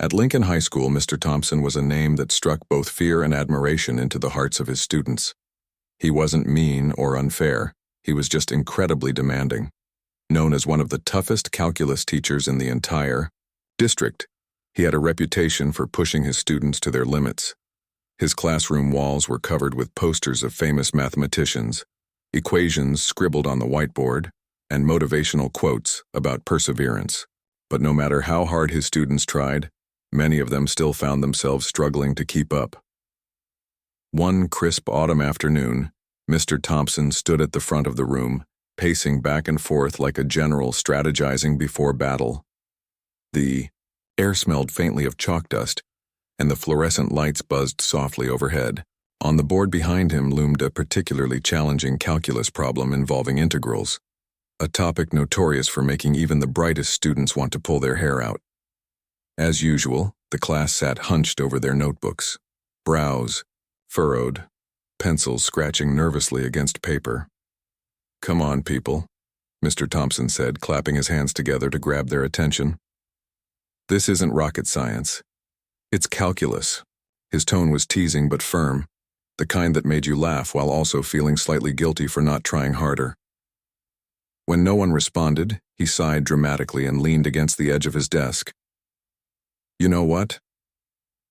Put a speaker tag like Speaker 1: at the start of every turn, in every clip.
Speaker 1: At Lincoln High School, Mr. Thompson was a name that struck both fear and admiration into the hearts of his students. He wasn't mean or unfair, he was just incredibly demanding. Known as one of the toughest calculus teachers in the entire district, he had a reputation for pushing his students to their limits. His classroom walls were covered with posters of famous mathematicians, equations scribbled on the whiteboard, and motivational quotes about perseverance. But no matter how hard his students tried, many of them still found themselves struggling to keep up. One crisp autumn afternoon, Mr. Thompson stood at the front of the room, pacing back and forth like a general strategizing before battle. The air smelled faintly of chalk dust, and the fluorescent lights buzzed softly overhead. On the board behind him loomed a particularly challenging calculus problem involving integrals, a topic notorious for making even the brightest students want to pull their hair out. As usual, the class sat hunched over their notebooks, brows furrowed, pencils scratching nervously against paper. "Come on, people," Mr. Thompson said, clapping his hands together to grab their attention. "This isn't rocket science. It's calculus." His tone was teasing but firm, the kind that made you laugh while also feeling slightly guilty for not trying harder. When no one responded, he sighed dramatically and leaned against the edge of his desk. "You know what?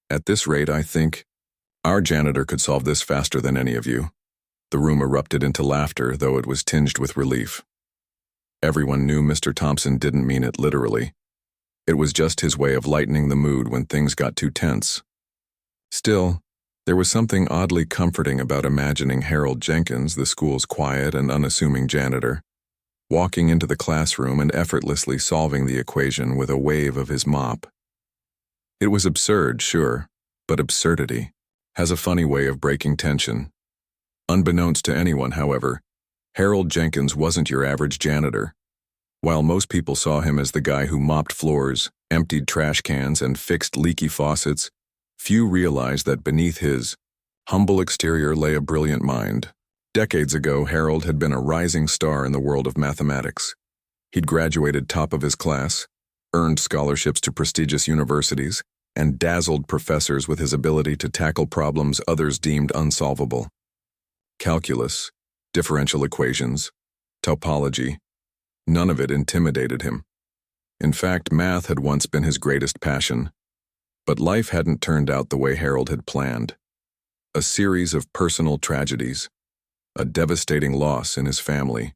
Speaker 1: At this rate, I think our janitor could solve this faster than any of you." The room erupted into laughter, though it was tinged with relief. Everyone knew Mr. Thompson didn't mean it literally. It was just his way of lightening the mood when things got too tense. Still, there was something oddly comforting about imagining Harold Jenkins, the school's quiet and unassuming janitor, walking into the classroom and effortlessly solving the equation with a wave of his mop. It was absurd, sure, but absurdity has a funny way of breaking tension. Unbeknownst to anyone, however, Harold Jenkins wasn't your average janitor. While most people saw him as the guy who mopped floors, emptied trash cans, and fixed leaky faucets, few realized that beneath his humble exterior lay a brilliant mind. Decades ago, Harold had been a rising star in the world of mathematics. He'd graduated top of his class, earned scholarships to prestigious universities, and dazzled professors with his ability to tackle problems others deemed unsolvable. Calculus, differential equations, topology, none of it intimidated him. In fact, math had once been his greatest passion. But life hadn't turned out the way Harold had planned. A series of personal tragedies, a devastating loss in his family,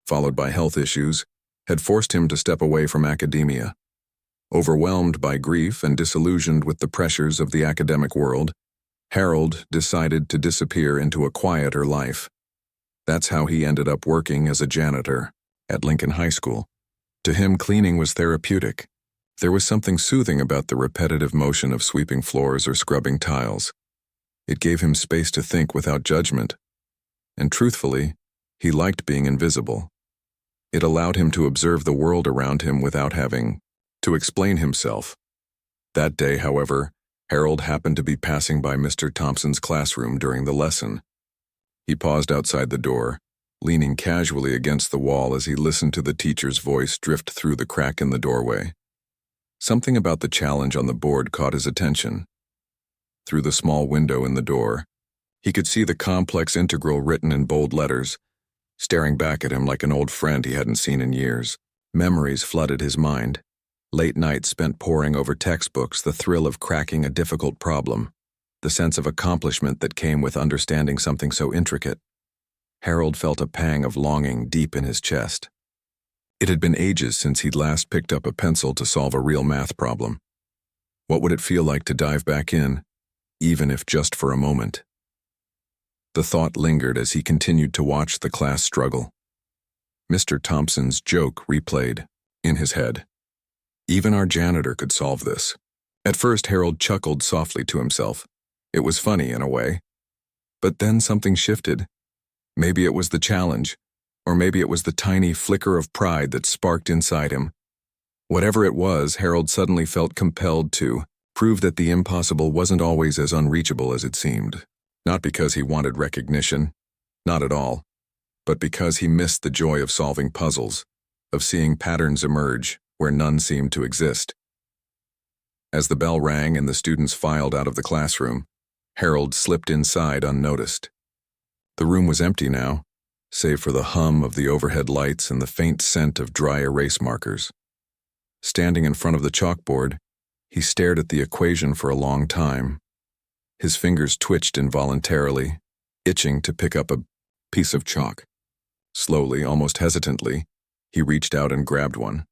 Speaker 1: followed by health issues, had forced him to step away from academia. Overwhelmed by grief and disillusioned with the pressures of the academic world, Harold decided to disappear into a quieter life. That's how he ended up working as a janitor at Lincoln High School. To him, cleaning was therapeutic. There was something soothing about the repetitive motion of sweeping floors or scrubbing tiles. It gave him space to think without judgment. And truthfully, he liked being invisible. It allowed him to observe the world around him without having to explain himself. That day, however, Harold happened to be passing by Mr. Thompson's classroom during the lesson. He paused outside the door, leaning casually against the wall as he listened to the teacher's voice drift through the crack in the doorway. Something about the challenge on the board caught his attention. Through the small window in the door, he could see the complex integral written in bold letters, staring back at him like an old friend he hadn't seen in years. Memories flooded his mind. Late nights spent poring over textbooks, the thrill of cracking a difficult problem, the sense of accomplishment that came with understanding something so intricate. Harold felt a pang of longing deep in his chest. It had been ages since he'd last picked up a pencil to solve a real math problem. What would it feel like to dive back in, even if just for a moment? The thought lingered as he continued to watch the class struggle. Mr. Thompson's joke replayed in his head. Even our janitor could solve this. At first, Harold chuckled softly to himself. It was funny in a way. But then something shifted. Maybe it was the challenge, or maybe it was the tiny flicker of pride that sparked inside him. Whatever it was, Harold suddenly felt compelled to prove that the impossible wasn't always as unreachable as it seemed. Not because he wanted recognition, not at all, but because he missed the joy of solving puzzles, of seeing patterns emerge where none seemed to exist. As the bell rang and the students filed out of the classroom, Harold slipped inside unnoticed. The room was empty now, save for the hum of the overhead lights and the faint scent of dry erase markers. Standing in front of the chalkboard, he stared at the equation for a long time. His fingers twitched involuntarily, itching to pick up a piece of chalk. Slowly, almost hesitantly, he reached out and grabbed one.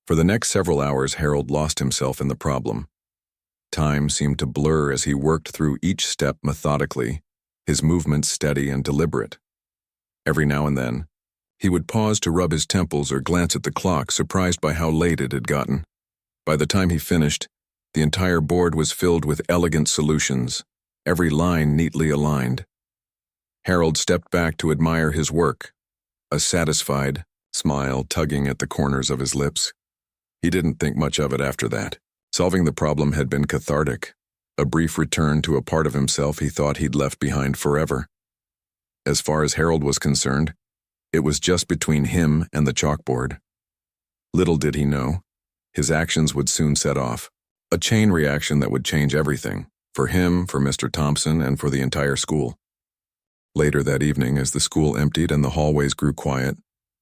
Speaker 1: For the next several hours, Harold lost himself in the problem. Time seemed to blur as he worked through each step methodically, his movements steady and deliberate. Every now and then, he would pause to rub his temples or glance at the clock, surprised by how late it had gotten. By the time he finished, the entire board was filled with elegant solutions, every line neatly aligned. Harold stepped back to admire his work, a satisfied smile tugging at the corners of his lips. He didn't think much of it after that. Solving the problem had been cathartic, a brief return to a part of himself he thought he'd left behind forever. As far as Harold was concerned, it was just between him and the chalkboard. Little did he know, his actions would soon set off, a chain reaction that would change everything, for him, for Mr. Thompson, and for the entire school. Later that evening, as the school emptied and the hallways grew quiet,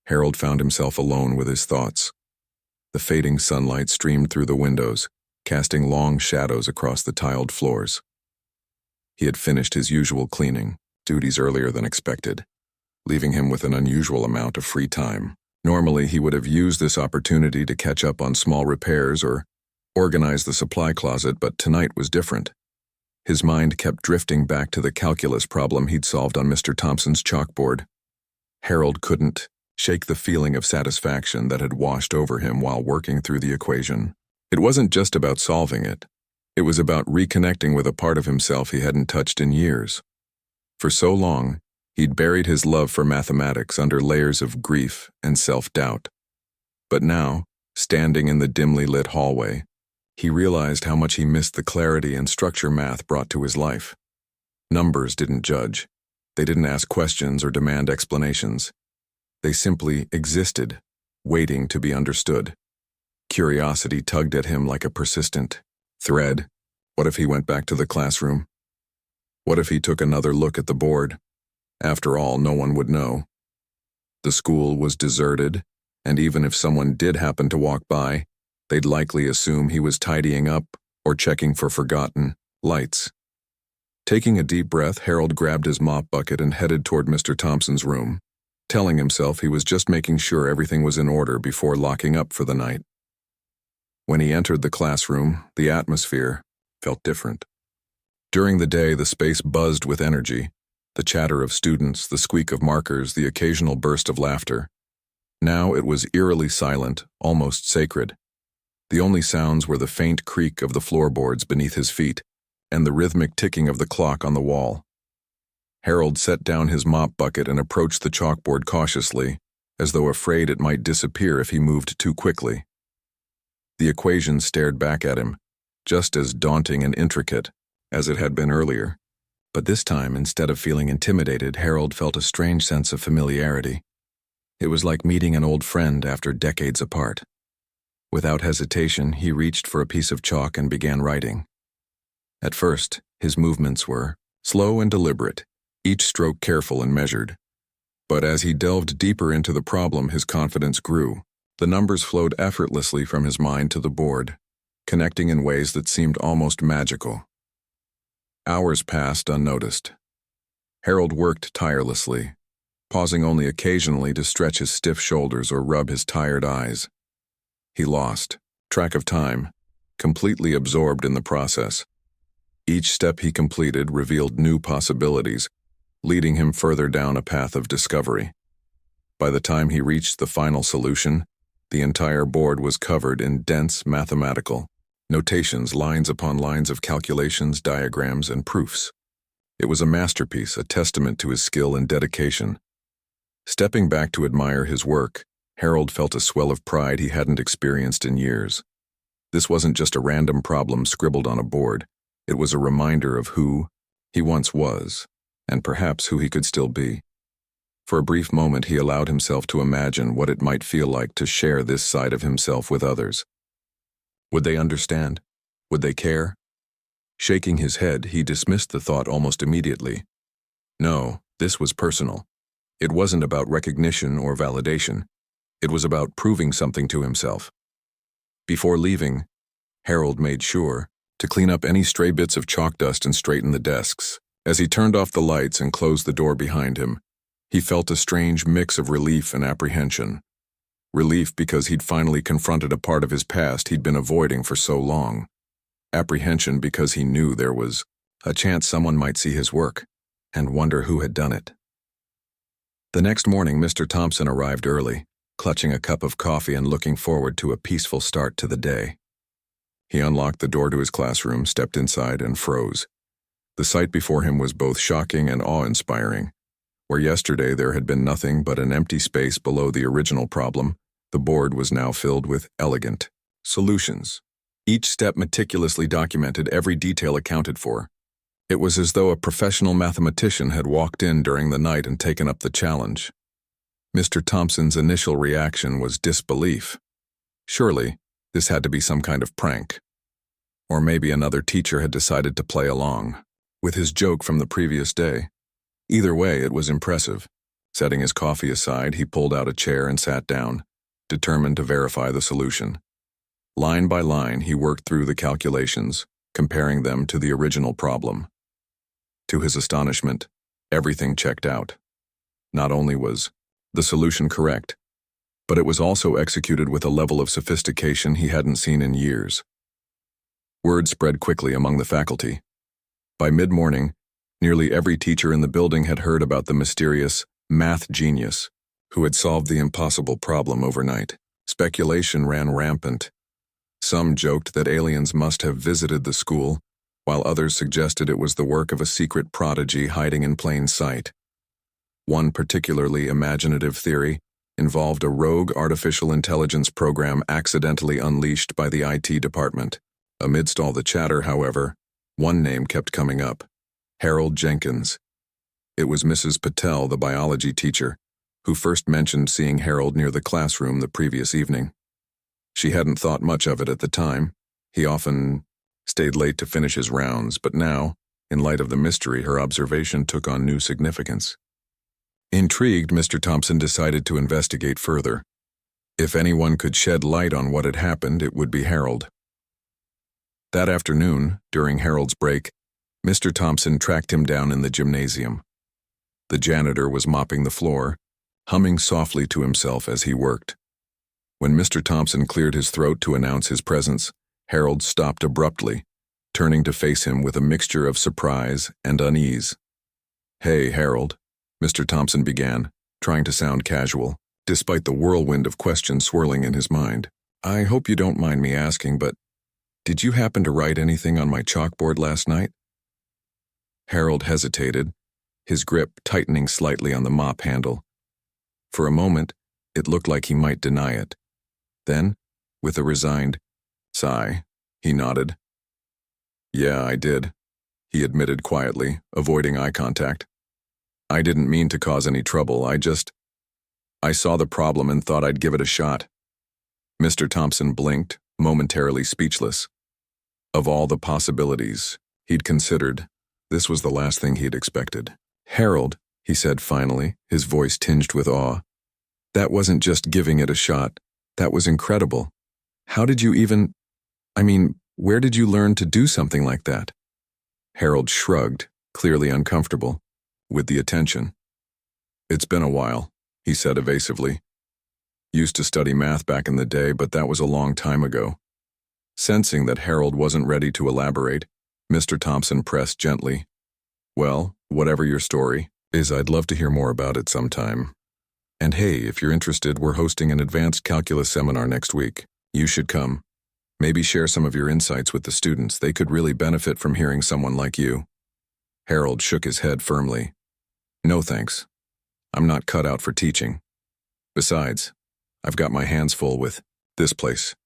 Speaker 1: Harold found himself alone with his thoughts. The fading sunlight streamed through the windows, casting long shadows across the tiled floors. He had finished his usual cleaning duties earlier than expected, leaving him with an unusual amount of free time. Normally, he would have used this opportunity to catch up on small repairs or organize the supply closet, but tonight was different. His mind kept drifting back to the calculus problem he'd solved on Mr. Thompson's chalkboard. Harold couldn't shake the feeling of satisfaction that had washed over him while working through the equation. It wasn't just about solving it. It was about reconnecting with a part of himself he hadn't touched in years. For so long, he'd buried his love for mathematics under layers of grief and self-doubt. But now, standing in the dimly lit hallway, he realized how much he missed the clarity and structure math brought to his life. Numbers didn't judge. They didn't ask questions or demand explanations. They simply existed, waiting to be understood. Curiosity tugged at him like a persistent thread. What if he went back to the classroom? What if he took another look at the board? After all, no one would know. The school was deserted, and even if someone did happen to walk by, they'd likely assume he was tidying up or checking for forgotten lights. Taking a deep breath, Harold grabbed his mop bucket and headed toward Mr. Thompson's room, telling himself he was just making sure everything was in order before locking up for the night. When he entered the classroom, the atmosphere felt different. During the day, the space buzzed with energy, the chatter of students, the squeak of markers, the occasional burst of laughter. Now it was eerily silent, almost sacred. The only sounds were the faint creak of the floorboards beneath his feet and the rhythmic ticking of the clock on the wall. Harold set down his mop bucket and approached the chalkboard cautiously, as though afraid it might disappear if he moved too quickly. The equation stared back at him, just as daunting and intricate as it had been earlier. But this time, instead of feeling intimidated, Harold felt a strange sense of familiarity. It was like meeting an old friend after decades apart. Without hesitation, he reached for a piece of chalk and began writing. At first, his movements were slow and deliberate, each stroke careful and measured. But as he delved deeper into the problem, his confidence grew. The numbers flowed effortlessly from his mind to the board, connecting in ways that seemed almost magical. Hours passed unnoticed. Harold worked tirelessly, pausing only occasionally to stretch his stiff shoulders or rub his tired eyes. He lost track of time, completely absorbed in the process. Each step he completed revealed new possibilities, leading him further down a path of discovery. By the time he reached the final solution, the entire board was covered in dense mathematical notations, lines upon lines of calculations, diagrams, and proofs. It was a masterpiece, a testament to his skill and dedication. Stepping back to admire his work, Harold felt a swell of pride he hadn't experienced in years. This wasn't just a random problem scribbled on a board. It was a reminder of who he once was, and perhaps who he could still be. For a brief moment, he allowed himself to imagine what it might feel like to share this side of himself with others. Would they understand? Would they care? Shaking his head, he dismissed the thought almost immediately. No, this was personal. It wasn't about recognition or validation. It was about proving something to himself. Before leaving, Harold made sure to clean up any stray bits of chalk dust and straighten the desks. As he turned off the lights and closed the door behind him, he felt a strange mix of relief and apprehension. Relief because he'd finally confronted a part of his past he'd been avoiding for so long. Apprehension because he knew there was a chance someone might see his work and wonder who had done it. The next morning, Mr. Thompson arrived early, clutching a cup of coffee and looking forward to a peaceful start to the day. He unlocked the door to his classroom, stepped inside, and froze. The sight before him was both shocking and awe-inspiring. Where yesterday there had been nothing but an empty space below the original problem, the board was now filled with elegant solutions. Each step meticulously documented, every detail accounted for. It was as though a professional mathematician had walked in during the night and taken up the challenge. Mr. Thompson's initial reaction was disbelief. Surely, this had to be some kind of prank. Or maybe another teacher had decided to play along with his joke from the previous day. Either way, it was impressive. Setting his coffee aside, he pulled out a chair and sat down, determined to verify the solution. Line by line, he worked through the calculations, comparing them to the original problem. To his astonishment, everything checked out. Not only was the solution correct, but it was also executed with a level of sophistication he hadn't seen in years. Word spread quickly among the faculty. By mid-morning, nearly every teacher in the building had heard about the mysterious math genius who had solved the impossible problem overnight. Speculation ran rampant. Some joked that aliens must have visited the school, while others suggested it was the work of a secret prodigy hiding in plain sight. One particularly imaginative theory involved a rogue artificial intelligence program accidentally unleashed by the IT department. Amidst all the chatter, however, one name kept coming up: Harold Jenkins. It was Mrs. Patel, the biology teacher, who first mentioned seeing Harold near the classroom the previous evening. She hadn't thought much of it at the time. He often stayed late to finish his rounds, but now, in light of the mystery, her observation took on new significance. Intrigued, Mr. Thompson decided to investigate further. If anyone could shed light on what had happened, it would be Harold. That afternoon, during Harold's break, Mr. Thompson tracked him down in the gymnasium. The janitor was mopping the floor, humming softly to himself as he worked. When Mr. Thompson cleared his throat to announce his presence, Harold stopped abruptly, turning to face him with a mixture of surprise and unease. "Hey, Harold," Mr. Thompson began, trying to sound casual, despite the whirlwind of questions swirling in his mind. "I hope you don't mind me asking, but did you happen to write anything on my chalkboard last night?" Harold hesitated, his grip tightening slightly on the mop handle. For a moment, it looked like he might deny it. Then, with a resigned sigh, he nodded. "Yeah, I did," he admitted quietly, avoiding eye contact. "I didn't mean to cause any trouble, I saw the problem and thought I'd give it a shot." Mr. Thompson blinked, momentarily speechless. Of all the possibilities he'd considered, this was the last thing he'd expected. "Harold," he said finally, his voice tinged with awe, "that wasn't just giving it a shot. That was incredible. How did you where did you learn to do something like that?" Harold shrugged, clearly uncomfortable with the attention. "It's been a while," he said evasively. "Used to study math back in the day, but that was a long time ago." Sensing that Harold wasn't ready to elaborate, Mr. Thompson pressed gently. "Well, whatever your story is, I'd love to hear more about it sometime. And hey, if you're interested, we're hosting an advanced calculus seminar next week. You should come. Maybe share some of your insights with the students. They could really benefit from hearing someone like you." Harold shook his head firmly. "No thanks. I'm not cut out for teaching. Besides, I've got my hands full with this place."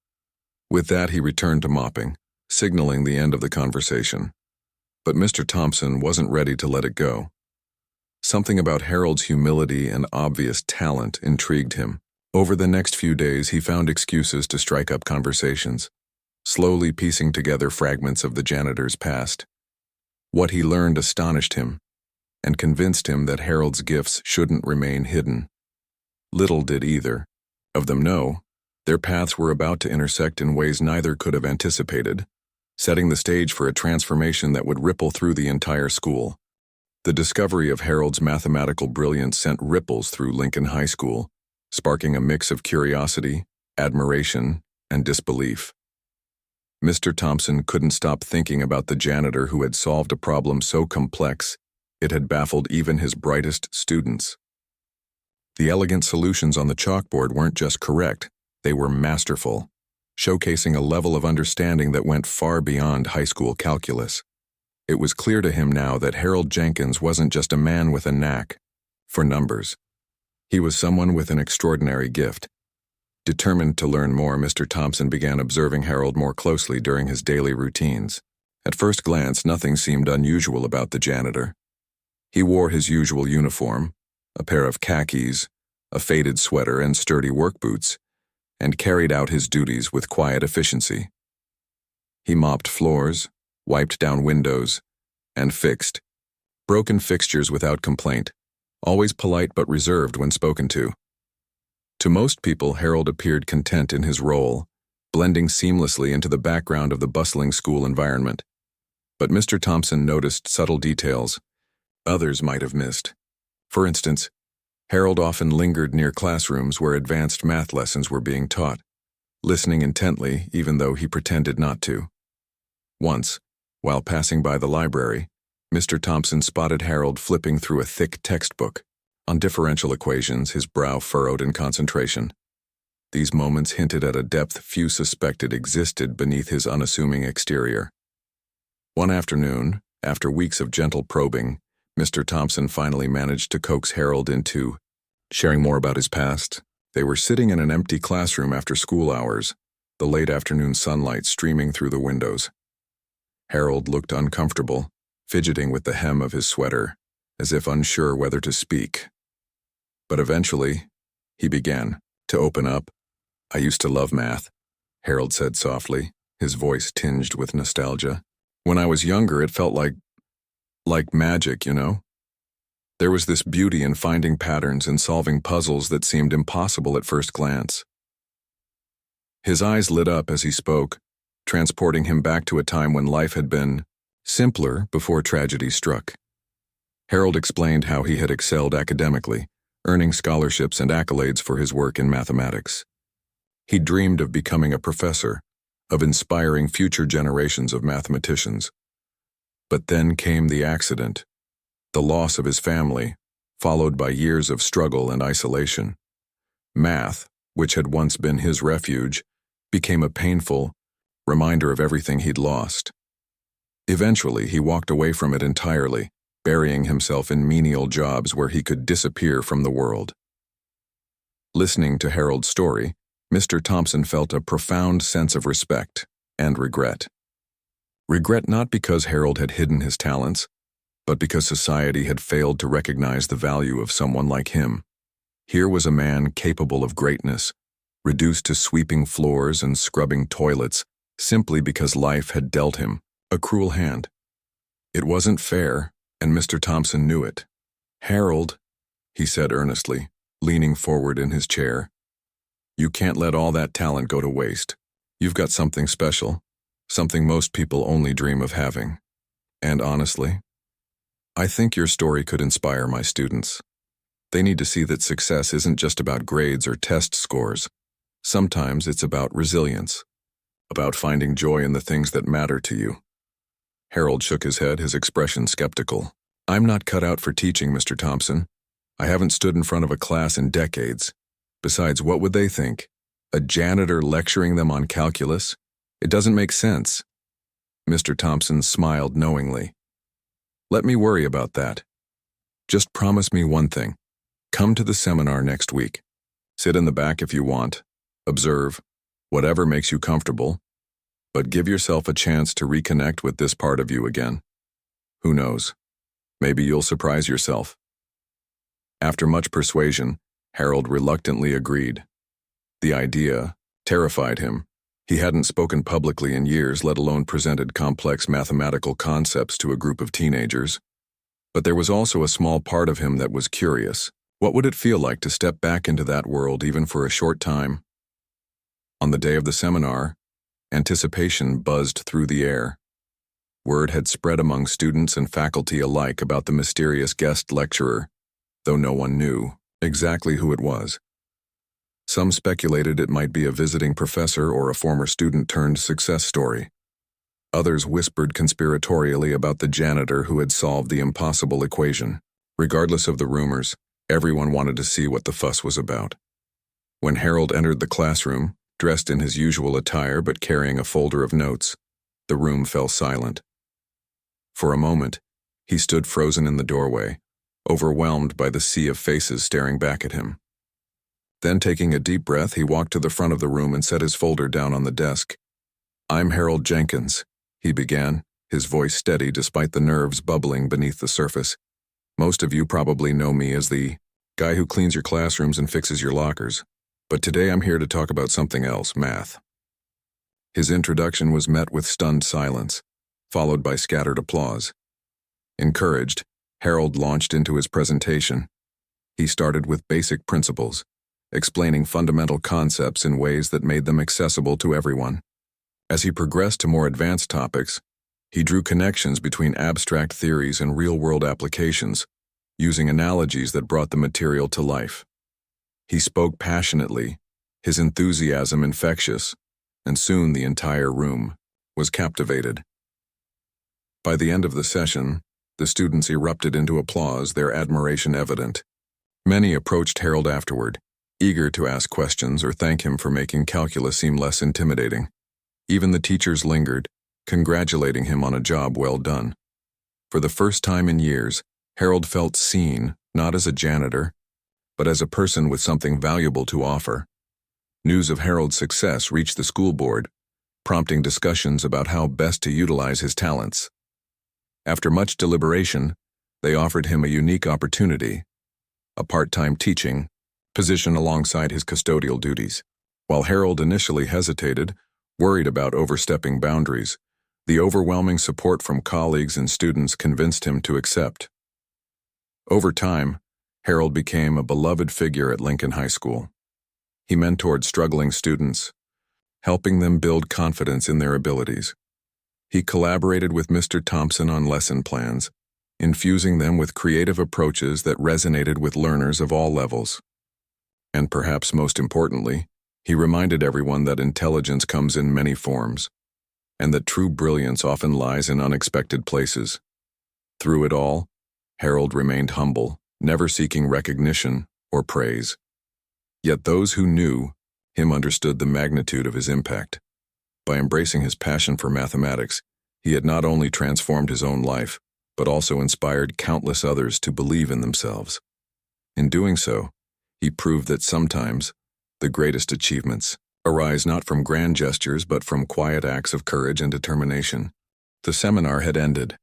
Speaker 1: With that, he returned to mopping, signaling the end of the conversation. But Mr. Thompson wasn't ready to let it go. Something about Harold's humility and obvious talent intrigued him. Over the next few days, he found excuses to strike up conversations. slowly piecing together fragments of the janitor's past. What he learned astonished him and convinced him that Harold's gifts shouldn't remain hidden. Little did either of them know their paths were about to intersect in ways neither could have anticipated, setting the stage for a transformation that would ripple through the entire school. The discovery of Harold's mathematical brilliance sent ripples through Lincoln High School, sparking a mix of curiosity, admiration, and disbelief. Mr. Thompson couldn't stop thinking about the janitor who had solved a problem so complex it had baffled even his brightest students. The elegant solutions on the chalkboard weren't just correct, they were masterful, showcasing a level of understanding that went far beyond high school calculus. It was clear to him now that Harold Jenkins wasn't just a man with a knack for numbers. He was someone with an extraordinary gift. Determined to learn more, Mr. Thompson began observing Harold more closely during his daily routines. At first glance, nothing seemed unusual about the janitor. He wore his usual uniform, a pair of khakis, a faded sweater, and sturdy work boots, and carried out his duties with quiet efficiency. He mopped floors, wiped down windows, and fixed broken fixtures without complaint, always polite but reserved when spoken to. To most people, Harold appeared content in his role, blending seamlessly into the background of the bustling school environment. But Mr. Thompson noticed subtle details others might have missed. For instance, Harold often lingered near classrooms where advanced math lessons were being taught, listening intently even though he pretended not to. Once, while passing by the library, Mr. Thompson spotted Harold flipping through a thick textbook. On differential equations, his brow furrowed in concentration. These moments hinted at a depth few suspected existed beneath his unassuming exterior. One afternoon, after weeks of gentle probing, Mr. Thompson finally managed to coax Harold into sharing more about his past. They were sitting in an empty classroom after school hours, the late afternoon sunlight streaming through the windows. Harold looked uncomfortable, fidgeting with the hem of his sweater, as if unsure whether to speak. But eventually, he began to open up. "I used to love math," Harold said softly, his voice tinged with nostalgia. "When I was younger, it felt like magic, you know? There was this beauty in finding patterns and solving puzzles that seemed impossible at first glance." His eyes lit up as he spoke, transporting him back to a time when life had been simpler before tragedy struck. Harold explained how he had excelled academically, earning scholarships and accolades for his work in mathematics. He dreamed of becoming a professor, of inspiring future generations of mathematicians. But then came the accident, the loss of his family, followed by years of struggle and isolation. Math, which had once been his refuge, became a painful reminder of everything he'd lost. Eventually, he walked away from it entirely, burying himself in menial jobs where he could disappear from the world. Listening to Harold's story, Mr. Thompson felt a profound sense of respect and regret. Regret not because Harold had hidden his talents, but because society had failed to recognize the value of someone like him. Here was a man capable of greatness, reduced to sweeping floors and scrubbing toilets simply because life had dealt him a cruel hand. It wasn't fair, and Mr. Thompson knew it. "Harold," he said earnestly, leaning forward in his chair, "you can't let all that talent go to waste. You've got something special, something most people only dream of having. And honestly, I think your story could inspire my students. They need to see that success isn't just about grades or test scores. Sometimes it's about resilience, about finding joy in the things that matter to you." Harold shook his head, his expression skeptical. "I'm not cut out for teaching, Mr. Thompson. I haven't stood in front of a class in decades. Besides, what would they think? A janitor lecturing them on calculus? It doesn't make sense." Mr. Thompson smiled knowingly. "Let me worry about that. Just promise me one thing. Come to the seminar next week. Sit in the back if you want. Observe, whatever makes you comfortable. But give yourself a chance to reconnect with this part of you again. Who knows? Maybe you'll surprise yourself." After much persuasion, Harold reluctantly agreed. The idea terrified him. He hadn't spoken publicly in years, let alone presented complex mathematical concepts to a group of teenagers. But there was also a small part of him that was curious. What would it feel like to step back into that world even for a short time? On the day of the seminar, anticipation buzzed through the air. Word had spread among students and faculty alike about the mysterious guest lecturer, though no one knew exactly who it was. Some speculated it might be a visiting professor or a former student turned success story. Others whispered conspiratorially about the janitor who had solved the impossible equation. Regardless of the rumors, everyone wanted to see what the fuss was about. When Harold entered the classroom, dressed in his usual attire but carrying a folder of notes, the room fell silent. For a moment, he stood frozen in the doorway, overwhelmed by the sea of faces staring back at him. Then, taking a deep breath, he walked to the front of the room and set his folder down on the desk. "I'm Harold Jenkins," he began, his voice steady despite the nerves bubbling beneath the surface. "Most of you probably know me as the guy who cleans your classrooms and fixes your lockers. But today I'm here to talk about something else, math." His introduction was met with stunned silence, followed by scattered applause. Encouraged, Harold launched into his presentation. He started with basic principles, explaining fundamental concepts in ways that made them accessible to everyone. As he progressed to more advanced topics, he drew connections between abstract theories and real-world applications, using analogies that brought the material to life. He spoke passionately, his enthusiasm infectious, and soon the entire room was captivated. By the end of the session, the students erupted into applause, their admiration evident. Many approached Harold afterward, eager to ask questions or thank him for making calculus seem less intimidating. Even the teachers lingered, congratulating him on a job well done. For the first time in years, Harold felt seen, not as a janitor, but as a person with something valuable to offer. News of Harold's success reached the school board, prompting discussions about how best to utilize his talents. After much deliberation, they offered him a unique opportunity, a part-time teaching position alongside his custodial duties. While Harold initially hesitated, worried about overstepping boundaries, the overwhelming support from colleagues and students convinced him to accept. Over time, Harold became a beloved figure at Lincoln High School. He mentored struggling students, helping them build confidence in their abilities. He collaborated with Mr. Thompson on lesson plans, infusing them with creative approaches that resonated with learners of all levels. And perhaps most importantly, he reminded everyone that intelligence comes in many forms, and that true brilliance often lies in unexpected places. Through it all, Harold remained humble, never seeking recognition or praise. Yet those who knew him understood the magnitude of his impact. By embracing his passion for mathematics, he had not only transformed his own life, but also inspired countless others to believe in themselves. In doing so, he proved that sometimes the greatest achievements arise not from grand gestures but from quiet acts of courage and determination. The seminar had ended,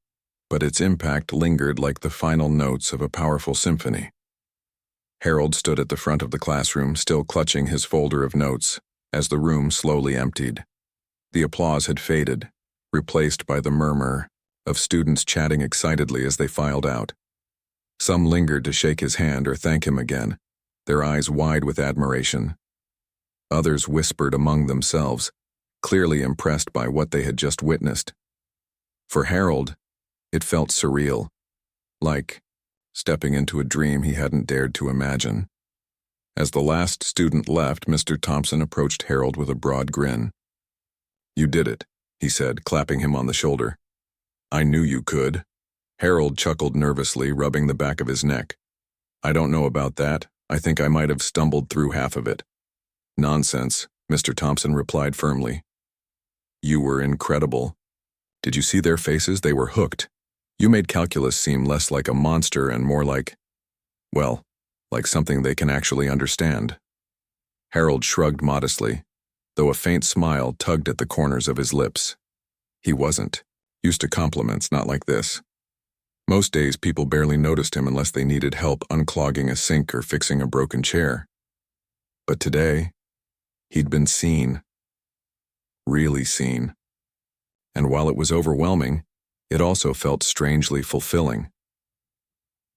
Speaker 1: but its impact lingered like the final notes of a powerful symphony. Harold stood at the front of the classroom, still clutching his folder of notes, as the room slowly emptied. The applause had faded, replaced by the murmur of students chatting excitedly as they filed out. Some lingered to shake his hand or thank him again, their eyes wide with admiration. Others whispered among themselves, clearly impressed by what they had just witnessed. For Harold, it felt surreal, like stepping into a dream he hadn't dared to imagine. As the last student left, Mr. Thompson approached Harold with a broad grin. "You did it," he said, clapping him on the shoulder. "I knew you could." Harold chuckled nervously, rubbing the back of his neck. "I don't know about that. I think I might have stumbled through half of it." "Nonsense," Mr. Thompson replied firmly. "You were incredible. Did you see their faces? They were hooked. You made calculus seem less like a monster and more like, well, like something they can actually understand." Harold shrugged modestly, though a faint smile tugged at the corners of his lips. He wasn't used to compliments, not like this. Most days people barely noticed him unless they needed help unclogging a sink or fixing a broken chair. But today, he'd been seen. really seen. And while it was overwhelming, it also felt strangely fulfilling.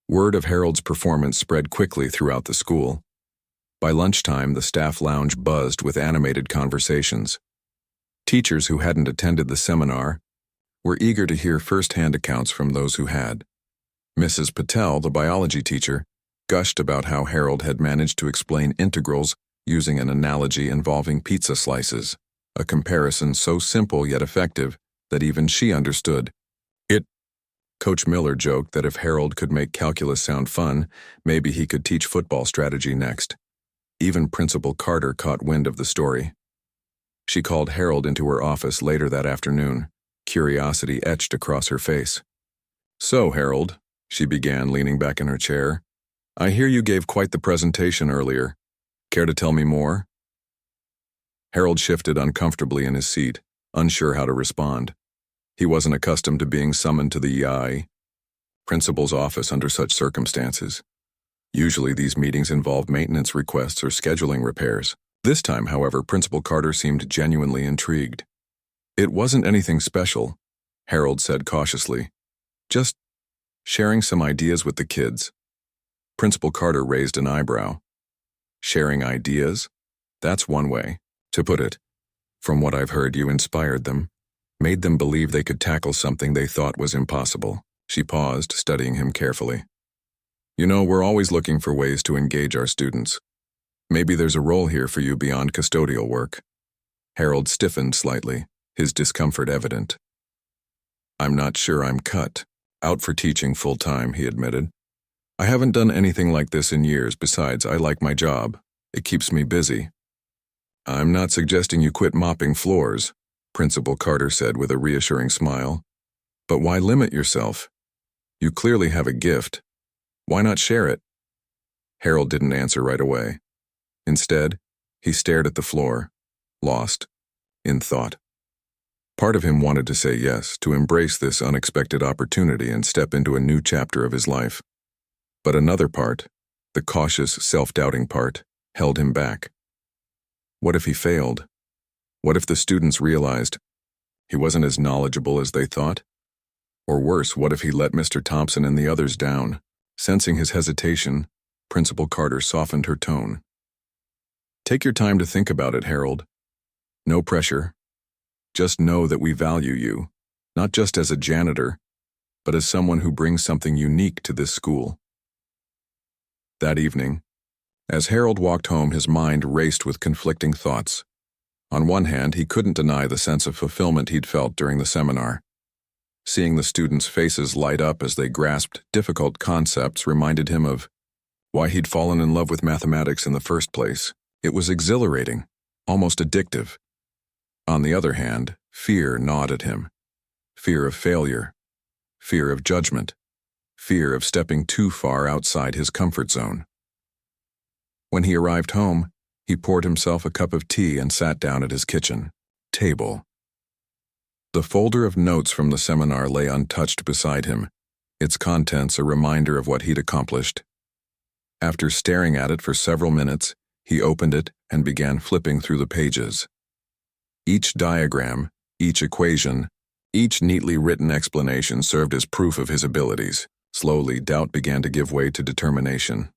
Speaker 1: Word of Harold's performance spread quickly throughout the school. By lunchtime, the staff lounge buzzed with animated conversations. Teachers who hadn't attended the seminar were eager to hear first-hand accounts from those who had. Mrs. Patel, the biology teacher, gushed about how Harold had managed to explain integrals using an analogy involving pizza slices, a comparison so simple yet effective that even she understood it. Coach Miller joked that if Harold could make calculus sound fun, maybe he could teach football strategy next. Even Principal Carter caught wind of the story. She called Harold into her office later that afternoon, curiosity etched across her face. "So, Harold," she began, leaning back in her chair, "I hear you gave quite the presentation earlier. Care to tell me more?" Harold shifted uncomfortably in his seat, unsure how to respond. He wasn't accustomed to being summoned to the principal's office under such circumstances. Usually these meetings involve maintenance requests or scheduling repairs. This time, however, Principal Carter seemed genuinely intrigued. "It wasn't anything special," Harold said cautiously. "Just sharing some ideas with the kids." Principal Carter raised an eyebrow. "Sharing ideas? That's one way to put it. From what I've heard, you inspired them, made them believe they could tackle something they thought was impossible." She paused, studying him carefully. "You know, we're always looking for ways to engage our students. Maybe there's a role here for you beyond custodial work." Harold stiffened slightly, his discomfort evident. "I'm not sure I'm cut out for teaching full-time," he admitted. "I haven't done anything like this in years. Besides, I like my job. It keeps me busy." "I'm not suggesting you quit mopping floors," Principal Carter said with a reassuring smile. "But why limit yourself? You clearly have a gift. Why not share it?" Harold didn't answer right away. Instead, he stared at the floor, lost in thought. Part of him wanted to say yes, to embrace this unexpected opportunity and step into a new chapter of his life. But another part, the cautious, self-doubting part, held him back. What if he failed? What if the students realized he wasn't as knowledgeable as they thought? Or worse, what if he let Mr. Thompson and the others down? Sensing his hesitation, Principal Carter softened her tone. "Take your time to think about it, Harold. No pressure. Just know that we value you, not just as a janitor, but as someone who brings something unique to this school." That evening, as Harold walked home, his mind raced with conflicting thoughts. On one hand, he couldn't deny the sense of fulfillment he'd felt during the seminar. Seeing the students' faces light up as they grasped difficult concepts reminded him of why he'd fallen in love with mathematics in the first place. It was exhilarating, almost addictive. On the other hand, fear gnawed at him. Fear of failure, fear of judgment, fear of stepping too far outside his comfort zone. When he arrived home, he poured himself a cup of tea and sat down at his kitchen table. The folder of notes from the seminar lay untouched beside him, its contents a reminder of what he'd accomplished. After staring at it for several minutes, he opened it and began flipping through the pages. Each diagram, each equation, each neatly written explanation served as proof of his abilities. Slowly, doubt began to give way to determination.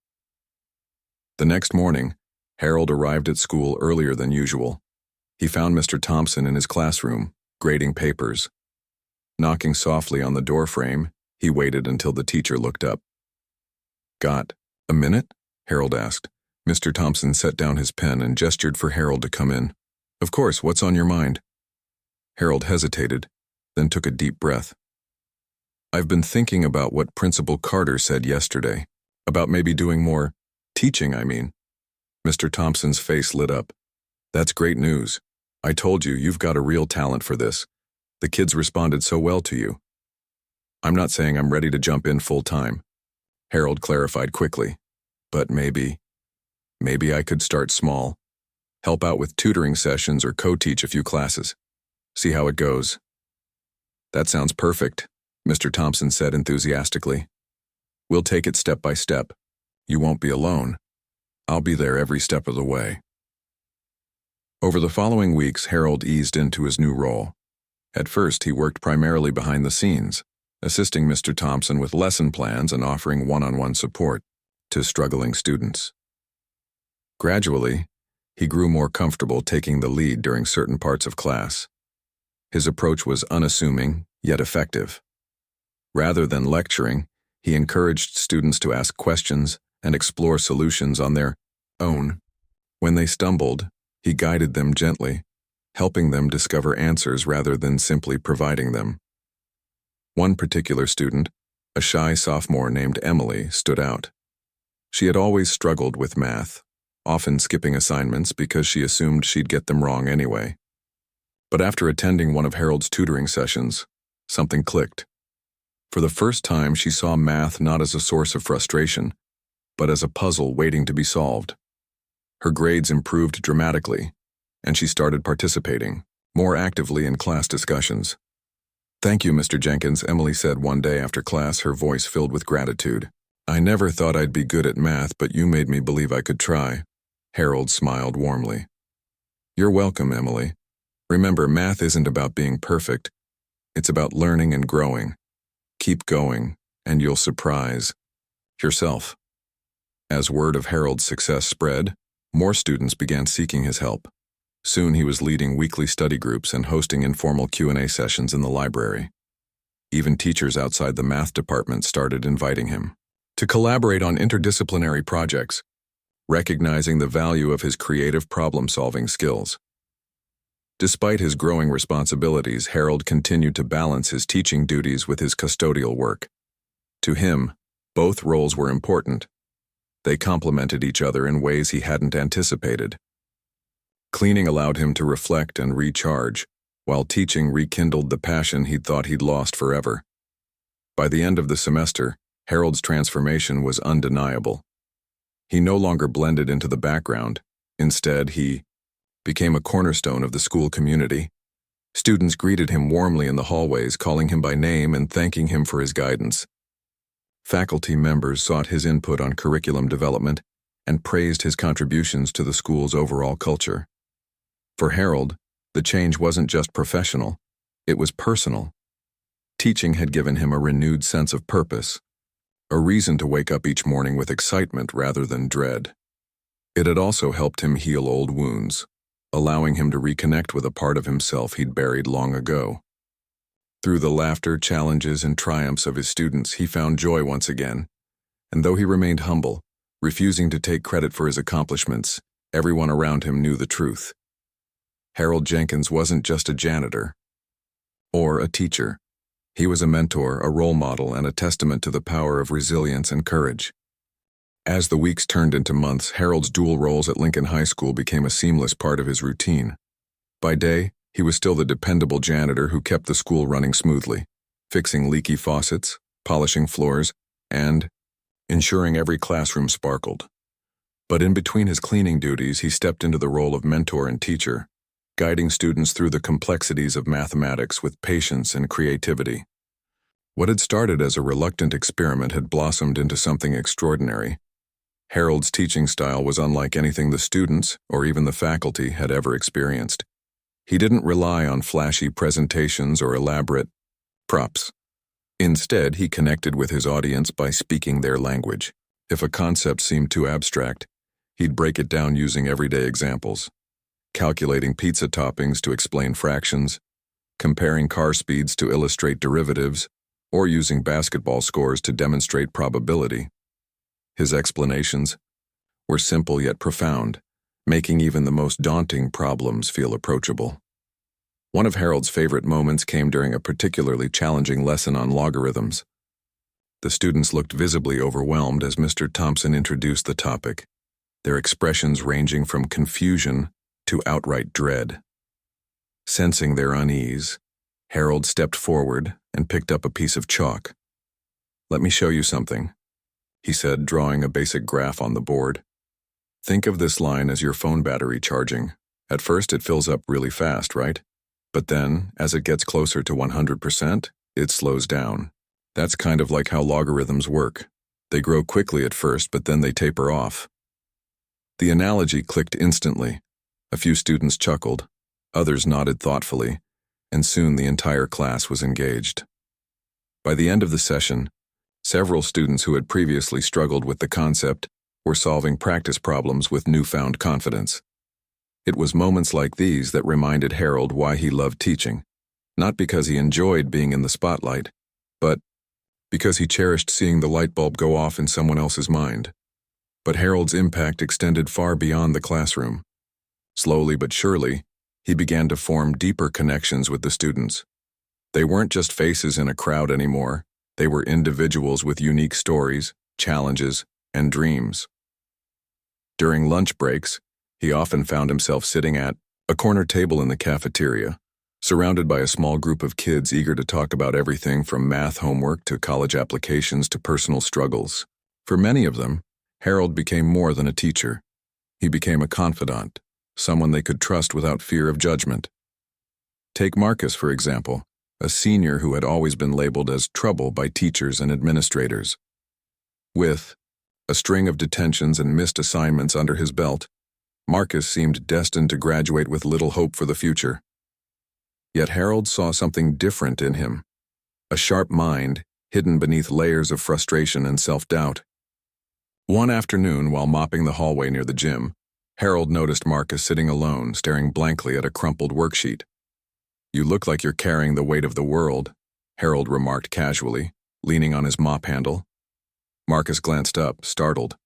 Speaker 1: The next morning, Harold arrived at school earlier than usual. He found Mr. Thompson in his classroom, grading papers. Knocking softly on the doorframe, he waited until the teacher looked up. "Got a minute?" Harold asked. Mr. Thompson set down his pen and gestured for Harold to come in. "Of course, what's on your mind?" Harold hesitated, then took a deep breath. "I've been thinking about what Principal Carter said yesterday, about maybe doing more teaching, I mean." Mr. Thompson's face lit up. "That's great news. I told you, you've got a real talent for this. The kids responded so well to you." "I'm not saying I'm ready to jump in full time," Harold clarified quickly. "But maybe I could start small. Help out with tutoring sessions or co-teach a few classes. See how it goes." "That sounds perfect," Mr. Thompson said enthusiastically. "We'll take it step by step. You won't be alone. I'll be there every step of the way." Over the following weeks, Harold eased into his new role. At first, he worked primarily behind the scenes, assisting Mr. Thompson with lesson plans and offering one-on-one support to struggling students. Gradually, he grew more comfortable taking the lead during certain parts of class. His approach was unassuming, yet effective. Rather than lecturing, he encouraged students to ask questions and explore solutions on their own. When they stumbled, he guided them gently, helping them discover answers rather than simply providing them. One particular student, a shy sophomore named Emily, stood out. She had always struggled with math, often skipping assignments because she assumed she'd get them wrong anyway. But after attending one of Harold's tutoring sessions, something clicked. For the first time, she saw math not as a source of frustration, but as a puzzle waiting to be solved. Her grades improved dramatically, and she started participating more actively in class discussions. "Thank you, Mr. Jenkins," Emily said one day after class, her voice filled with gratitude. "I never thought I'd be good at math, but you made me believe I could try." Harold smiled warmly. "You're welcome, Emily. Remember, math isn't about being perfect. It's about learning and growing. Keep going, and you'll surprise yourself." As word of Harold's success spread, more students began seeking his help. Soon he was leading weekly study groups and hosting informal Q&A sessions in the library. Even teachers outside the math department started inviting him to collaborate on interdisciplinary projects, recognizing the value of his creative problem-solving skills. Despite his growing responsibilities, Harold continued to balance his teaching duties with his custodial work. To him, both roles were important. They complemented each other in ways he hadn't anticipated. Cleaning allowed him to reflect and recharge, while teaching rekindled the passion he'd thought he'd lost forever. By the end of the semester, Harold's transformation was undeniable. He no longer blended into the background. Instead, he became a cornerstone of the school community. Students greeted him warmly in the hallways, calling him by name and thanking him for his guidance. Faculty members sought his input on curriculum development and praised his contributions to the school's overall culture. For Harold, the change wasn't just professional, it was personal. Teaching had given him a renewed sense of purpose, a reason to wake up each morning with excitement rather than dread. It had also helped him heal old wounds, allowing him to reconnect with a part of himself he'd buried long ago. Through the laughter, challenges, and triumphs of his students, he found joy once again. And though he remained humble, refusing to take credit for his accomplishments, everyone around him knew the truth. Harold Jenkins wasn't just a janitor or a teacher. He was a mentor, a role model, and a testament to the power of resilience and courage. As the weeks turned into months, Harold's dual roles at Lincoln High School became a seamless part of his routine. By day, he was still the dependable janitor who kept the school running smoothly, fixing leaky faucets, polishing floors, and ensuring every classroom sparkled. But in between his cleaning duties, he stepped into the role of mentor and teacher, guiding students through the complexities of mathematics with patience and creativity. What had started as a reluctant experiment had blossomed into something extraordinary. Harold's teaching style was unlike anything the students, or even the faculty, had ever experienced. He didn't rely on flashy presentations or elaborate props. Instead, he connected with his audience by speaking their language. If a concept seemed too abstract, he'd break it down using everyday examples, calculating pizza toppings to explain fractions, comparing car speeds to illustrate derivatives, or using basketball scores to demonstrate probability. His explanations were simple yet profound, making even the most daunting problems feel approachable. One of Harold's favorite moments came during a particularly challenging lesson on logarithms. The students looked visibly overwhelmed as Mr. Thompson introduced the topic, their expressions ranging from confusion to outright dread. Sensing their unease, Harold stepped forward and picked up a piece of chalk. "Let me show you something," he said, drawing a basic graph on the board. "Think of this line as your phone battery charging. At first it fills up really fast, right? But then, as it gets closer to 100%, it slows down. That's kind of like how logarithms work. They grow quickly at first, but then they taper off." The analogy clicked instantly. A few students chuckled, others nodded thoughtfully, and soon the entire class was engaged. By the end of the session, several students who had previously struggled with the concept were solving practice problems with newfound confidence. It was moments like these that reminded Harold why he loved teaching, not because he enjoyed being in the spotlight, but because he cherished seeing the light bulb go off in someone else's mind. But Harold's impact extended far beyond the classroom. Slowly but surely, he began to form deeper connections with the students. They weren't just faces in a crowd anymore. They were individuals with unique stories, challenges, and dreams. During lunch breaks, he often found himself sitting at a corner table in the cafeteria, surrounded by a small group of kids eager to talk about everything from math homework to college applications to personal struggles. For many of them, Harold became more than a teacher. He became a confidant, someone they could trust without fear of judgment. Take Marcus, for example, a senior who had always been labeled as trouble by teachers and administrators. With a string of detentions and missed assignments under his belt, Marcus seemed destined to graduate with little hope for the future. Yet Harold saw something different in him, a sharp mind hidden beneath layers of frustration and self-doubt. One afternoon, while mopping the hallway near the gym, Harold noticed Marcus sitting alone, staring blankly at a crumpled worksheet. "You look like you're carrying the weight of the world," Harold remarked casually, leaning on his mop handle. Marcus glanced up, startled.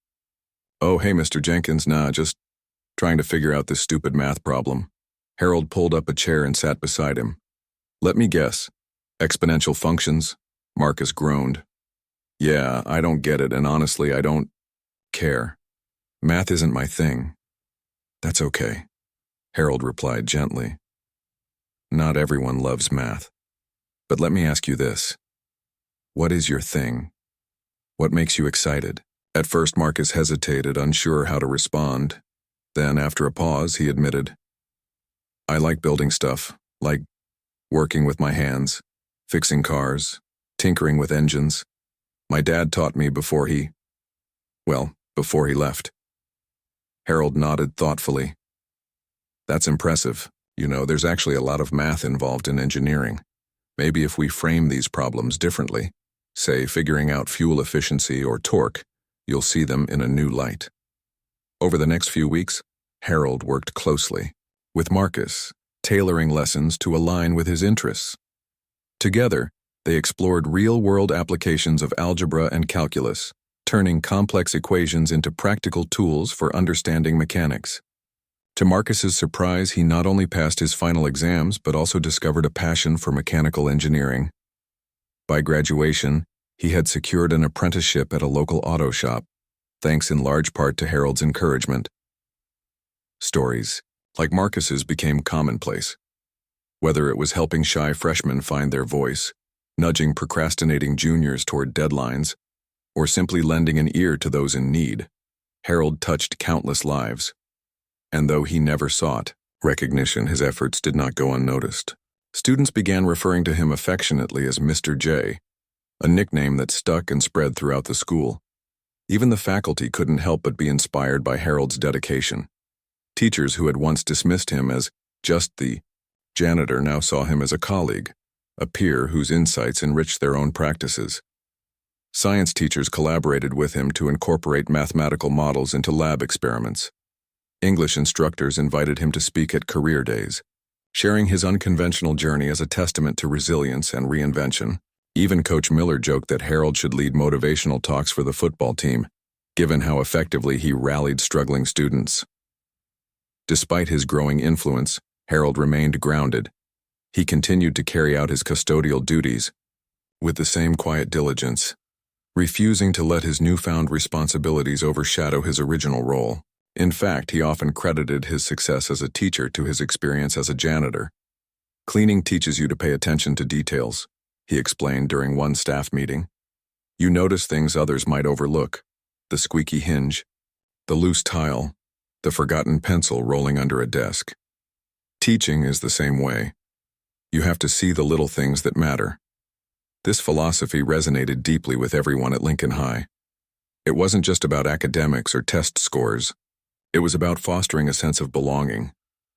Speaker 1: "Oh, hey, Mr. Jenkins, nah, just trying to figure out this stupid math problem." Harold pulled up a chair and sat beside him. "Let me guess. Exponential functions?" Marcus groaned. "Yeah, I don't get it, and honestly, I don't care. Math isn't my thing." "That's okay," Harold replied gently. "Not everyone loves math. But let me ask you this. What is your thing? What makes you excited?" At first, Marcus hesitated, unsure how to respond. Then, after a pause, he admitted, "I like building stuff, like working with my hands, fixing cars, tinkering with engines. My dad taught me before he left." Harold nodded thoughtfully. "That's impressive. You know, there's actually a lot of math involved in engineering. Maybe if we frame these problems differently, say figuring out fuel efficiency or torque, you'll see them in a new light." Over the next few weeks, Harold worked closely with Marcus, tailoring lessons to align with his interests. Together, they explored real-world applications of algebra and calculus, turning complex equations into practical tools for understanding mechanics. To Marcus's surprise, he not only passed his final exams but also discovered a passion for mechanical engineering. By graduation, he had secured an apprenticeship at a local auto shop, thanks in large part to Harold's encouragement. Stories like Marcus's became commonplace. Whether it was helping shy freshmen find their voice, nudging procrastinating juniors toward deadlines, or simply lending an ear to those in need, Harold touched countless lives. And though he never sought recognition, his efforts did not go unnoticed. Students began referring to him affectionately as Mr. J, a nickname that stuck and spread throughout the school. Even the faculty couldn't help but be inspired by Harold's dedication. Teachers who had once dismissed him as just the janitor now saw him as a colleague, a peer whose insights enriched their own practices. Science teachers collaborated with him to incorporate mathematical models into lab experiments. English instructors invited him to speak at career days, sharing his unconventional journey as a testament to resilience and reinvention. Even Coach Miller joked that Harold should lead motivational talks for the football team, given how effectively he rallied struggling students. Despite his growing influence, Harold remained grounded. He continued to carry out his custodial duties with the same quiet diligence, refusing to let his newfound responsibilities overshadow his original role. In fact, he often credited his success as a teacher to his experience as a janitor. "Cleaning teaches you to pay attention to details," he explained during one staff meeting. "You notice things others might overlook: the squeaky hinge, the loose tile, the forgotten pencil rolling under a desk. Teaching is the same way. You have to see the little things that matter." This philosophy resonated deeply with everyone at Lincoln High. It wasn't just about academics or test scores. It was about fostering a sense of belonging,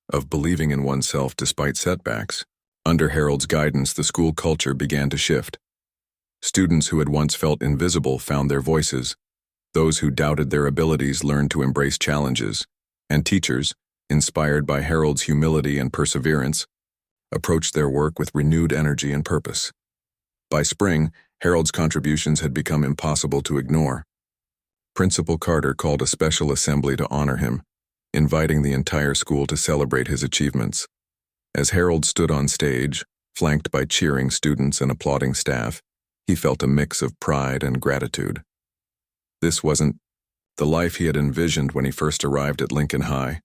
Speaker 1: of believing in oneself despite setbacks. Under Harold's guidance, the school culture began to shift. Students who had once felt invisible found their voices. Those who doubted their abilities learned to embrace challenges, and teachers, inspired by Harold's humility and perseverance, approached their work with renewed energy and purpose. By spring, Harold's contributions had become impossible to ignore. Principal Carter called a special assembly to honor him, inviting the entire school to celebrate his achievements. As Harold stood on stage, flanked by cheering students and applauding staff, he felt a mix of pride and gratitude. This wasn't the life he had envisioned when he first arrived at Lincoln High,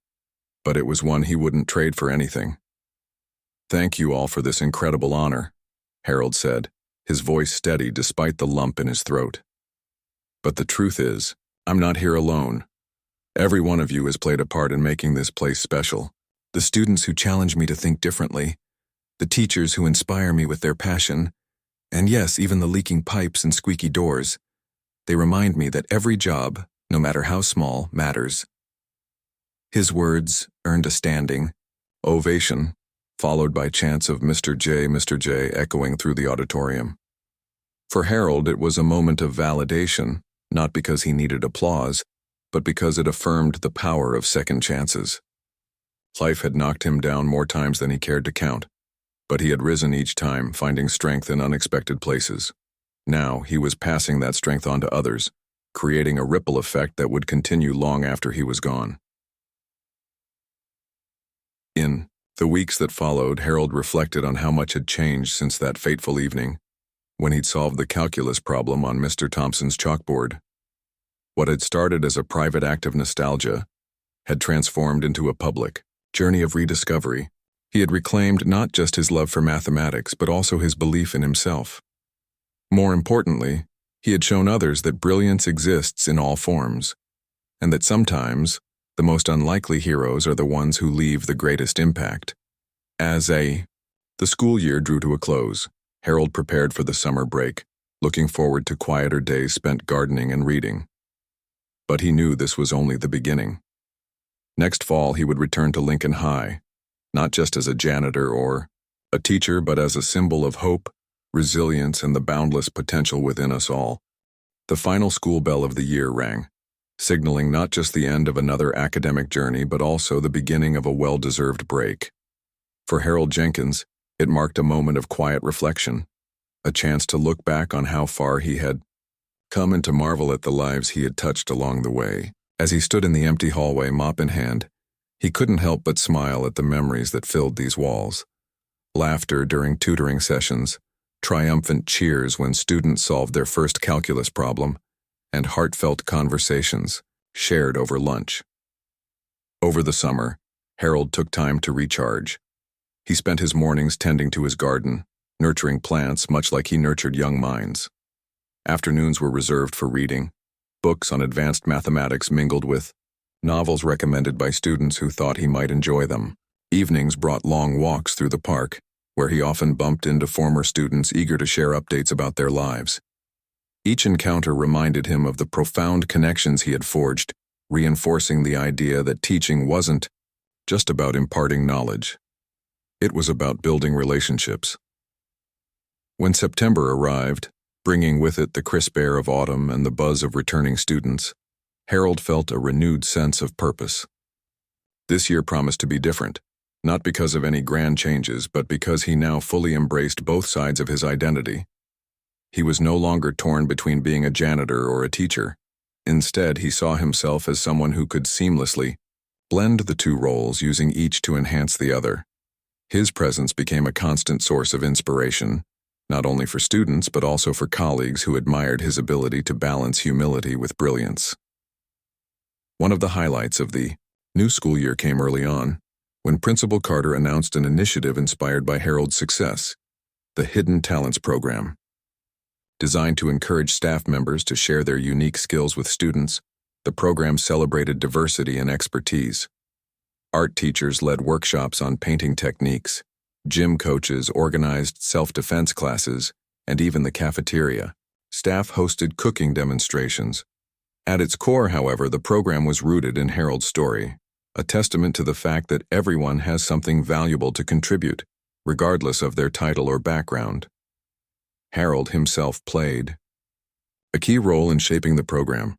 Speaker 1: but it was one he wouldn't trade for anything. "Thank you all for this incredible honor," Harold said, his voice steady despite the lump in his throat. "But the truth is, I'm not here alone. Every one of you has played a part in making this place special. The students who challenge me to think differently, the teachers who inspire me with their passion, and yes, even the leaking pipes and squeaky doors. They remind me that every job, no matter how small, matters." His words earned a standing ovation, followed by chants of Mr. J, echoing through the auditorium. For Harold, it was a moment of validation, not because he needed applause, but because it affirmed the power of second chances. Life had knocked him down more times than he cared to count, but he had risen each time, finding strength in unexpected places. Now, he was passing that strength on to others, creating a ripple effect that would continue long after he was gone. In the weeks that followed, Harold reflected on how much had changed since that fateful evening, when he'd solved the calculus problem on Mr. Thompson's chalkboard. What had started as a private act of nostalgia had transformed into a public journey of rediscovery. He had reclaimed not just his love for mathematics, but also his belief in himself. More importantly, he had shown others that brilliance exists in all forms, and that sometimes the most unlikely heroes are the ones who leave the greatest impact. The school year drew to a close, Harold prepared for the summer break, looking forward to quieter days spent gardening and reading. But he knew this was only the beginning. Next fall, he would return to Lincoln High, not just as a janitor or a teacher, but as a symbol of hope, resilience, and the boundless potential within us all. The final school bell of the year rang, signaling not just the end of another academic journey, but also the beginning of a well-deserved break. For Harold Jenkins, it marked a moment of quiet reflection, a chance to look back on how far he had come and to marvel at the lives he had touched along the way. As he stood in the empty hallway, mop in hand, he couldn't help but smile at the memories that filled these walls. Laughter during tutoring sessions, triumphant cheers when students solved their first calculus problem, and heartfelt conversations shared over lunch. Over the summer, Harold took time to recharge. He spent his mornings tending to his garden, nurturing plants much like he nurtured young minds. Afternoons were reserved for reading. Books on advanced mathematics mingled with novels recommended by students who thought he might enjoy them. Evenings brought long walks through the park, where he often bumped into former students eager to share updates about their lives. Each encounter reminded him of the profound connections he had forged, reinforcing the idea that teaching wasn't just about imparting knowledge. It was about building relationships. When September arrived, bringing with it the crisp air of autumn and the buzz of returning students, Harold felt a renewed sense of purpose. This year promised to be different, not because of any grand changes, but because he now fully embraced both sides of his identity. He was no longer torn between being a janitor or a teacher. Instead, he saw himself as someone who could seamlessly blend the two roles, using each to enhance the other. His presence became a constant source of inspiration, not only for students but also for colleagues who admired his ability to balance humility with brilliance. One of the highlights of the new school year came early on, when Principal Carter announced an initiative inspired by Harold's success, the Hidden Talents Program. Designed to encourage staff members to share their unique skills with students, the program celebrated diversity and expertise. Art teachers led workshops on painting techniques, gym coaches organized self-defense classes, and even the cafeteria. Staff hosted cooking demonstrations. At its core, however, the program was rooted in Harold's story, a testament to the fact that everyone has something valuable to contribute, regardless of their title or background. Harold himself played a key role in shaping the program,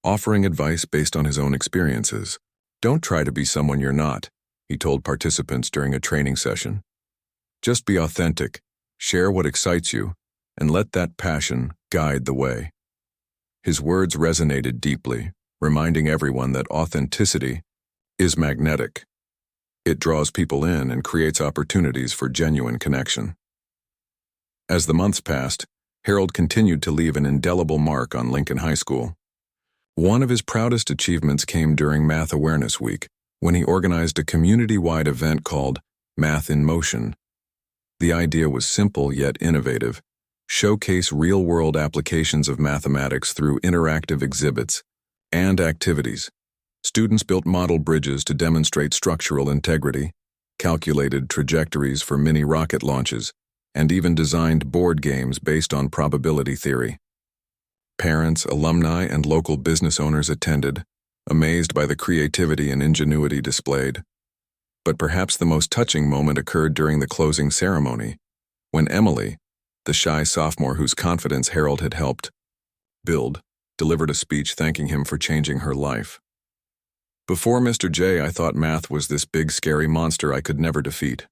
Speaker 1: offering advice based on his own experiences. "Don't try to be someone you're not," he told participants during a training session. "Just be authentic, share what excites you, and let that passion guide the way." His words resonated deeply, reminding everyone that authenticity is magnetic. It draws people in and creates opportunities for genuine connection. As the months passed, Harold continued to leave an indelible mark on Lincoln High School. One of his proudest achievements came during Math Awareness Week, when he organized a community-wide event called Math in Motion. The idea was simple yet innovative: showcase real-world applications of mathematics through interactive exhibits and activities. Students built model bridges to demonstrate structural integrity, calculated trajectories for mini rocket launches, and even designed board games based on probability theory. Parents, alumni, and local business owners attended, amazed by the creativity and ingenuity displayed. But perhaps the most touching moment occurred during the closing ceremony, when Emily, the shy sophomore whose confidence Harold had helped build, delivered a speech thanking him for changing her life. "Before Mr. J, I thought math was this big scary monster I could never defeat,"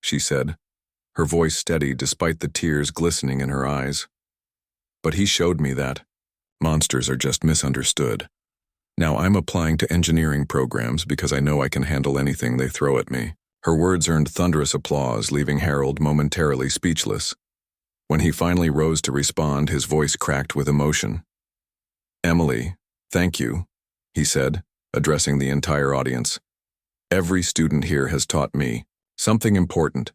Speaker 1: she said, her voice steady despite the tears glistening in her eyes. "But he showed me that monsters are just misunderstood. Now I'm applying to engineering programs because I know I can handle anything they throw at me." Her words earned thunderous applause, leaving Harold momentarily speechless. When he finally rose to respond, his voice cracked with emotion. "Emily, thank you," he said, addressing the entire audience. "Every student here has taught me something important,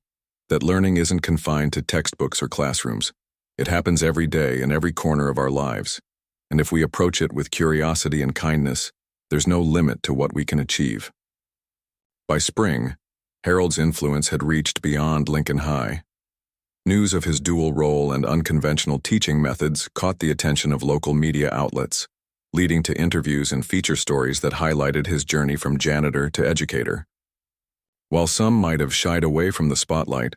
Speaker 1: that learning isn't confined to textbooks or classrooms. It happens every day in every corner of our lives. And if we approach it with curiosity and kindness, there's no limit to what we can achieve." By spring, Harold's influence had reached beyond Lincoln High. News of his dual role and unconventional teaching methods caught the attention of local media outlets, leading to interviews and feature stories that highlighted his journey from janitor to educator. While some might have shied away from the spotlight,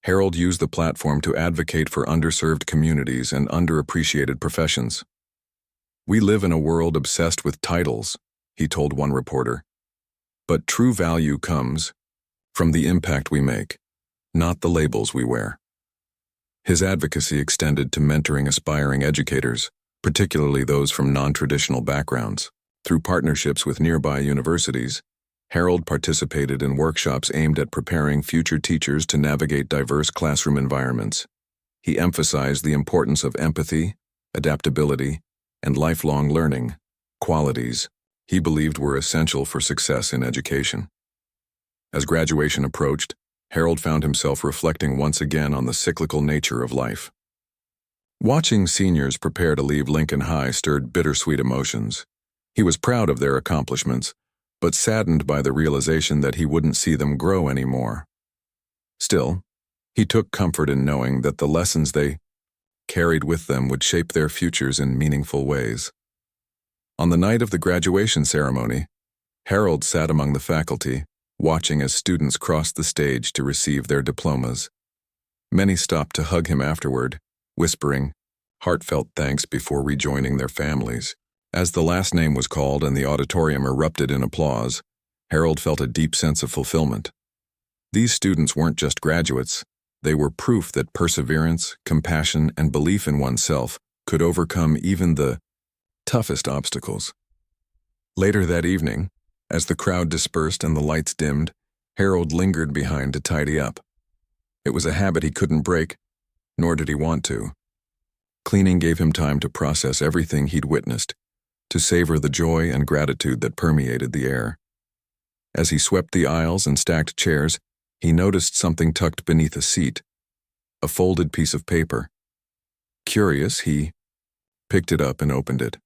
Speaker 1: Harold used the platform to advocate for underserved communities and underappreciated professions. "We live in a world obsessed with titles," he told one reporter. "But true value comes from the impact we make, not the labels we wear." His advocacy extended to mentoring aspiring educators, particularly those from non-traditional backgrounds. Through partnerships with nearby universities, Harold participated in workshops aimed at preparing future teachers to navigate diverse classroom environments. He emphasized the importance of empathy, adaptability, and lifelong learning, qualities he believed were essential for success in education. As graduation approached, Harold found himself reflecting once again on the cyclical nature of life. Watching seniors prepare to leave Lincoln High stirred bittersweet emotions. He was proud of their accomplishments, but saddened by the realization that he wouldn't see them grow anymore. Still, he took comfort in knowing that the lessons they carried with them would shape their futures in meaningful ways. On the night of the graduation ceremony, Harold sat among the faculty, watching as students crossed the stage to receive their diplomas. Many stopped to hug him afterward, whispering heartfelt thanks before rejoining their families. As the last name was called and the auditorium erupted in applause, Harold felt a deep sense of fulfillment. These students weren't just graduates, they were proof that perseverance, compassion, and belief in oneself could overcome even the toughest obstacles. Later that evening, as the crowd dispersed and the lights dimmed, Harold lingered behind to tidy up. It was a habit he couldn't break, nor did he want to. Cleaning gave him time to process everything he'd witnessed, to savor the joy and gratitude that permeated the air. As he swept the aisles and stacked chairs, he noticed something tucked beneath a seat, a folded piece of paper. Curious, he picked it up and opened it.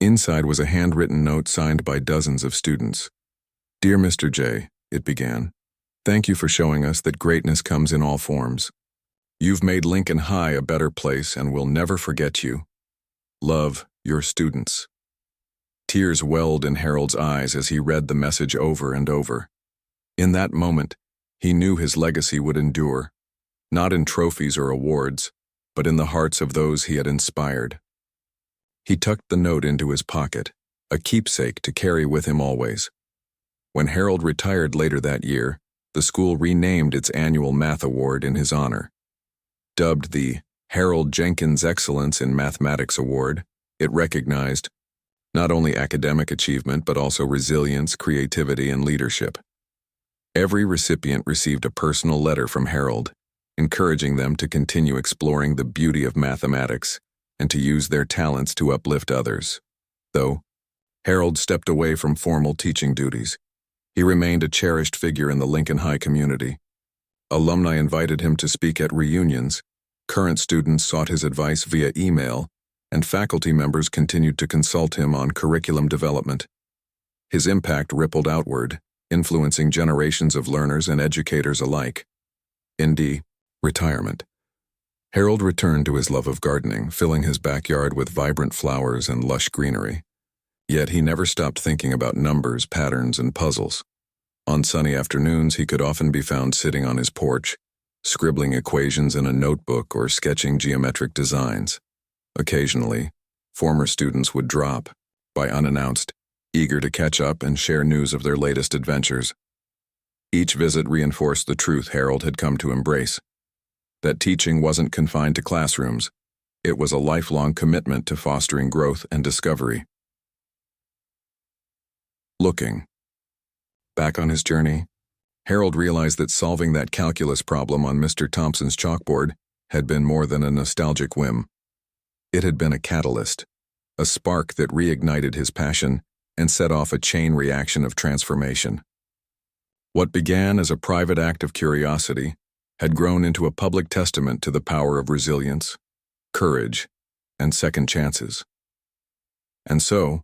Speaker 1: Inside was a handwritten note signed by dozens of students. "Dear Mr. J," it began, "thank you for showing us that greatness comes in all forms. You've made Lincoln High a better place and we'll never forget you. Love, your students." Tears welled in Harold's eyes as he read the message over and over. In that moment, he knew his legacy would endure, not in trophies or awards, but in the hearts of those he had inspired. He tucked the note into his pocket, a keepsake to carry with him always. When Harold retired later that year, the school renamed its annual math award in his honor. Dubbed the Harold Jenkins Excellence in Mathematics Award, it recognized not only academic achievement but also resilience, creativity, and leadership. Every recipient received a personal letter from Harold, encouraging them to continue exploring the beauty of mathematics and to use their talents to uplift others. Though Harold stepped away from formal teaching duties, he remained a cherished figure in the Lincoln High community. Alumni invited him to speak at reunions, current students sought his advice via email, and faculty members continued to consult him on curriculum development. His impact rippled outward, influencing generations of learners and educators alike. In retirement, Harold returned to his love of gardening, filling his backyard with vibrant flowers and lush greenery. Yet he never stopped thinking about numbers, patterns, and puzzles. On sunny afternoons, he could often be found sitting on his porch, scribbling equations in a notebook or sketching geometric designs. Occasionally, former students would drop by unannounced, eager to catch up and share news of their latest adventures. Each visit reinforced the truth Harold had come to embrace: that teaching wasn't confined to classrooms. It was a lifelong commitment to fostering growth and discovery. Looking back on his journey, Harold realized that solving that calculus problem on Mr. Thompson's chalkboard had been more than a nostalgic whim. It had been a catalyst, a spark that reignited his passion and set off a chain reaction of transformation. What began as a private act of curiosity had grown into a public testament to the power of resilience, courage, and second chances. And so,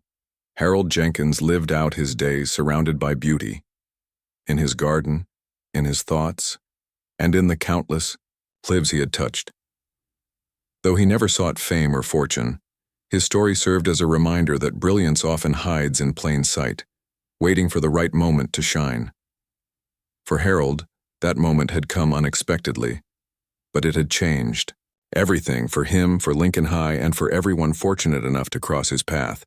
Speaker 1: Harold Jenkins lived out his days surrounded by beauty, in his garden, in his thoughts, and in the countless lives he had touched. Though he never sought fame or fortune, his story served as a reminder that brilliance often hides in plain sight, waiting for the right moment to shine. For Harold, that moment had come unexpectedly, but it had changed everything for him, for Lincoln High, and for everyone fortunate enough to cross his path.